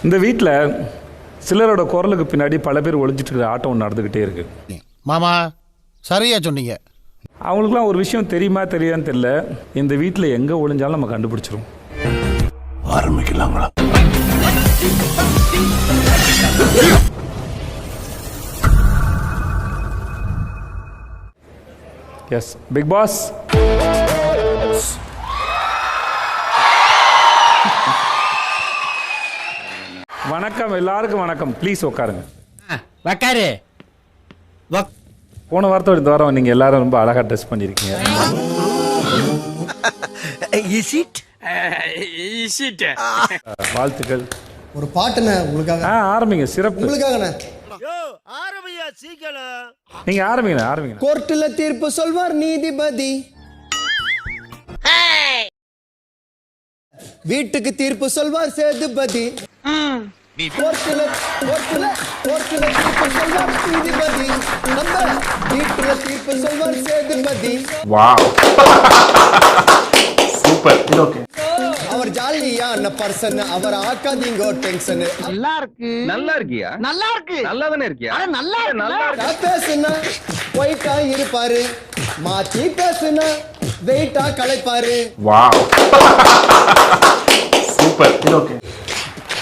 இந்த வீட்டில் சிலரோட குரலுக்கு பின்னாடி பல பேர் ஒளிஞ்சிட்டு இருக்கிற ஆட்டம் ஒன்று நடந்துக்கிட்டே இருக்கு. மாமா சரியா சொன்னீங்க. அவங்களுக்குலாம் ஒரு விஷயம் தெரியுமா தெரியான்னு தெரியல, இந்த வீட்டில் எங்கே ஒளிஞ்சாலும் நம்ம கண்டுபிடிச்சிரும். ஆரம்பிக்கலாங்களா? Yes big boss. வணக்கம், எல்லாருக்கும் வணக்கம். ப்ளீஸ் உட்காருங்க. உக்காரு. போன வாரத்தோட இந்த வாரம் நீங்கள் எல்லாரும் ரொம்ப அழகாக ட்ரெஸ் பண்ணியிருக்கீங்க. வாழ்த்துக்கள். ஒரு பாட்டுண்ணே உங்களுக்காக. ஆரம்பிங்க. சிறப்பு. உங்களுக்காகண்ணே. நீங்க ஆரம்பிங்க. கோர்ட்டுல தீர்ப்பு சொல்வார் நீதிபதி, வீட்டுக்கு தீர்ப்பு சொல்வார் சேதுபதி. கோர்ட்டுல தீர்ப்பு சொல்வார் நீதிபதி, நம்ம வீட்டுல தீர்ப்பு சொல்வார் சேதுபதி. Wow, super. இது ஓகே. அவர் ஜாலியான பர்சன், அவர் ஆக்காதீங்க டென்ஷன். நல்லா இருக்கு. நல்லா இருக்கியா? நல்லா இருக்கு. நல்லா தானே இருக்கியா? நல்லா இருக்கு. பேசுனா ஒயிட்டா இருப்பாரு, மாத்தி பேசுனா வெயிட்டா களைப்பாரு. Wow, super. இது ஓகே.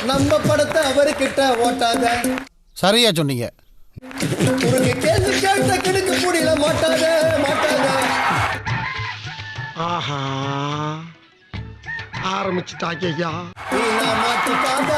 நம்ம படத்தை அவர்கிட்ட ஓட்டாத. சரியா சொன்னீங்க. உனக்கு கேள்வி கேட்ட கிடக்கு முடியல. மாட்டாத. ஆஹா, ஆரம்பிச்சுட்டாங்க ஐயா. நீ நான் மாட்டிக்காத